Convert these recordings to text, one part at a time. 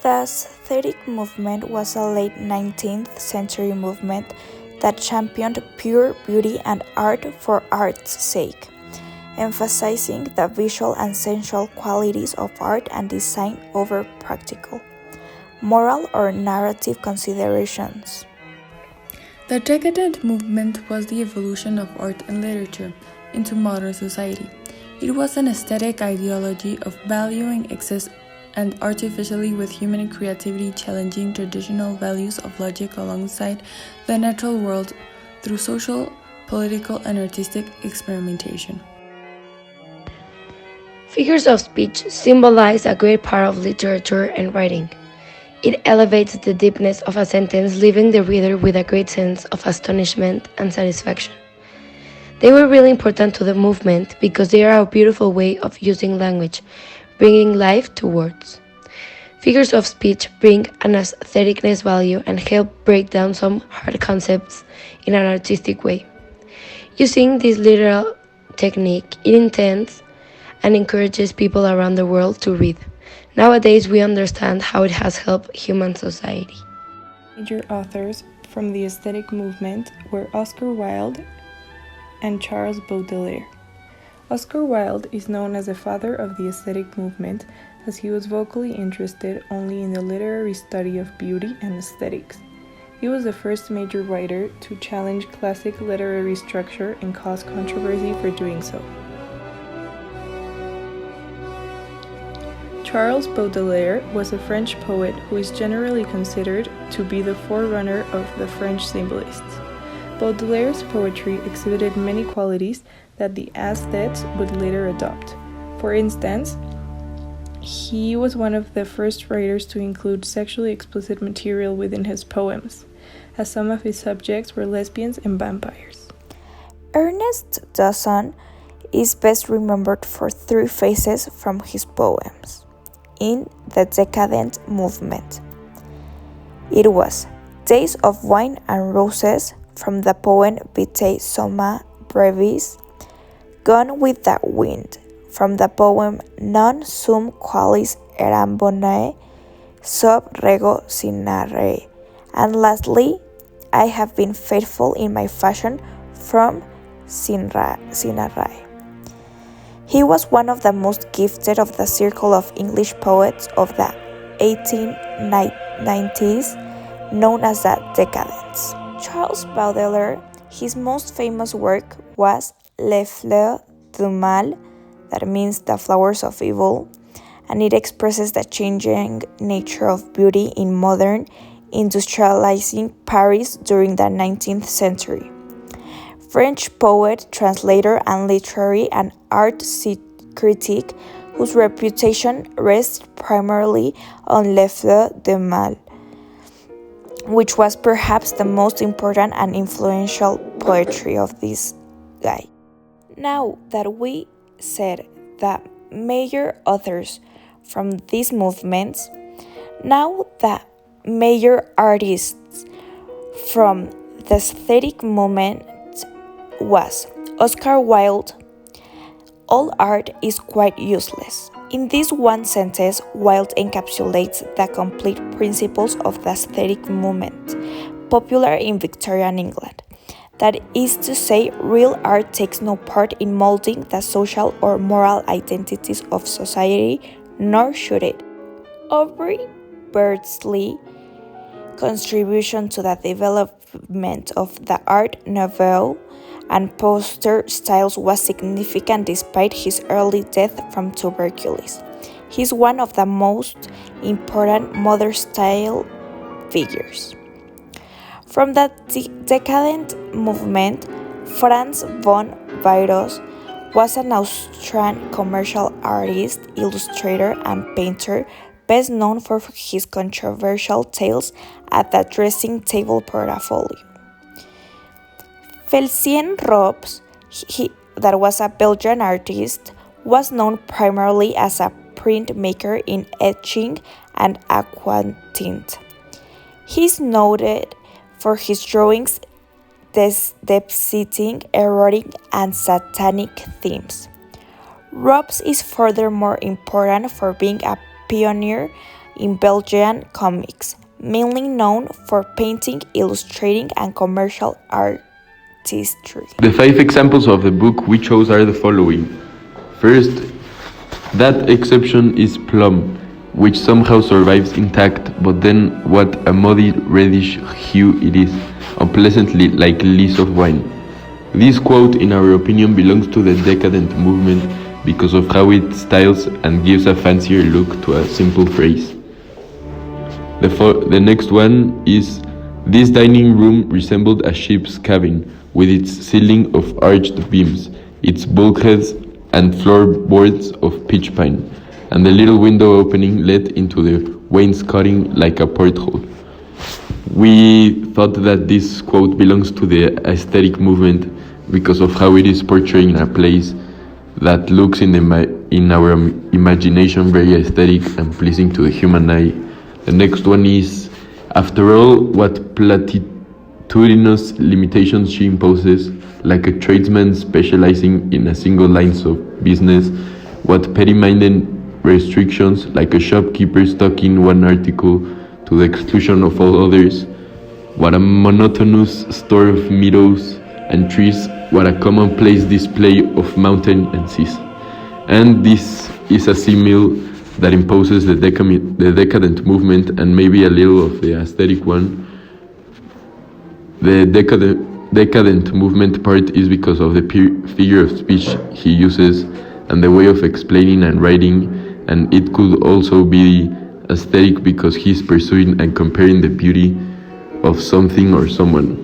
The aesthetic movement was a late 19th century movement that championed pure beauty and art for art's sake, emphasizing the visual and sensual qualities of art and design over practical, moral, or narrative considerations. The Decadent movement was the evolution of art and literature into modern society. It was an aesthetic ideology of valuing excess and artificially with human creativity challenging traditional values of logic alongside the natural world through social, political, and artistic experimentation. Figures of speech symbolize a great part of literature and writing. It elevates the deepness of a sentence, leaving the reader with a great sense of astonishment and satisfaction. They were really important to the movement because they are a beautiful way of using language, bringing life to words. Figures of speech bring an aestheticness value and help break down some hard concepts in an artistic way. Using this literal technique, it intends and encourages people around the world to read. Nowadays, we understand how it has helped human society. Major authors from the aesthetic movement were Oscar Wilde and Charles Baudelaire. Oscar Wilde is known as the father of the aesthetic movement as he was vocally interested only in the literary study of beauty and aesthetics. He was the first major writer to challenge classic literary structure and cause controversy for doing so. Charles Baudelaire was a French poet who is generally considered to be the forerunner of the French symbolists. Baudelaire's poetry exhibited many qualities that the aesthetes would later adopt. For instance, he was one of the first writers to include sexually explicit material within his poems, as some of his subjects were lesbians and vampires. Ernest Dawson is best remembered for three phases from his poems in the Decadent movement. It was Days of Wine and Roses from the poem Vitae Summa Brevis, Gone with the Wind from the poem Non sum qualis eram bonae sub rego sinare, and lastly, I have been faithful in my fashion from Sinarae. He was one of the most gifted of the circle of English poets of the 1890s, known as the Decadents. Charles Baudelaire, his most famous work was Les Fleurs du Mal, that means the flowers of evil, and it expresses the changing nature of beauty in modern, industrializing Paris during the 19th century. French poet, translator, and literary and art critic whose reputation rests primarily on Les Fleurs du Mal, which was perhaps the most important and influential poetry of this guy. Now that we said the major authors from these movements, now the major artists from the aesthetic movement was Oscar Wilde. All art is quite useless. In this one sentence, Wilde encapsulates the complete principles of the aesthetic movement, popular in Victorian England. That is to say, real art takes no part in molding the social or moral identities of society, nor should it. Aubrey Beardsley's contribution to the development of the Art Nouveau and poster styles was significant despite his early death from tuberculosis. He is one of the most important modern style figures. From the Decadent movement, Franz von Bayros was an Austrian commercial artist, illustrator, and painter best known for his controversial tales at the dressing table portfolio. Félicien Rops, that was a Belgian artist, was known primarily as a printmaker in etching and aquatint. He is noted for his drawings depicting erotic and satanic themes. Rops is furthermore important for being a pioneer in Belgian comics, mainly known for painting, illustrating, and commercial artistry. The 5 examples of the book we chose are the following. First, that exception is plum, which somehow survives intact, but then what a muddy reddish hue it is, unpleasantly like lees of wine. This quote, in our opinion, belongs to the Decadent movement because of how it styles and gives a fancier look to a simple phrase. The next one is, this dining room resembled a ship's cabin, with its ceiling of arched beams, its bulkheads and floorboards of pitch pine, and the little window opening led into the wainscoting like a porthole. We thought that this quote belongs to the aesthetic movement because of how it is portraying a place that looks in our imagination very aesthetic and pleasing to the human eye. The next one is, after all, what platitudinous limitations she imposes, like a tradesman specializing in a single line of business, what petty-minded restrictions, like a shopkeeper stuck in one article to the exclusion of all others, what a monotonous store of meadows and trees, what a commonplace display of mountain and seas. And this is a simile that imposes the decadent movement and maybe a little of the aesthetic one. The decadent movement part is because of the figure of speech he uses and the way of explaining and writing, and it could also be aesthetic because he's pursuing and comparing the beauty of something or someone.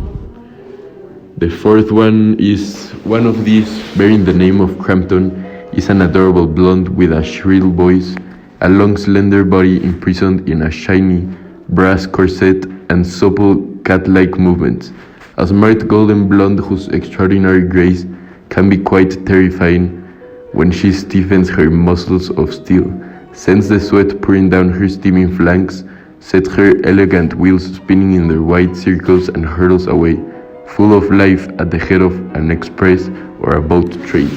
The fourth one is, one of these, bearing the name of Crampton, is an adorable blonde with a shrill voice, a long slender body imprisoned in a shiny brass corset and supple cat-like movements, a smart golden blonde whose extraordinary grace can be quite terrifying when she stiffens her muscles of steel, sends the sweat pouring down her steaming flanks, sets her elegant wheels spinning in their wide circles and hurtles away, full of life at the head of an express or a boat train.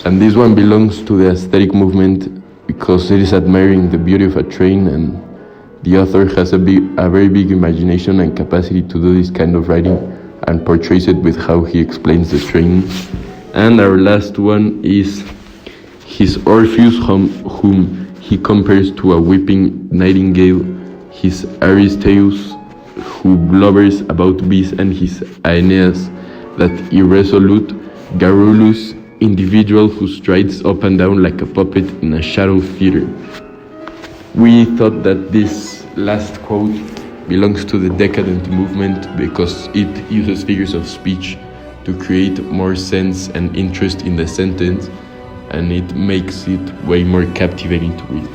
And this one belongs to the aesthetic movement because it is admiring the beauty of a train, and the author has a very big imagination and capacity to do this kind of writing and portrays it with how he explains the train. And our last one is his Orpheus, whom he compares to a weeping nightingale, his Aristeus, who blubbers about bees, and his Aeneas, that irresolute, garrulous individual who strides up and down like a puppet in a shadow theater. We thought that this last quote belongs to the decadent movement because it uses figures of speech to create more sense and interest in the sentence, and it makes it way more captivating to read.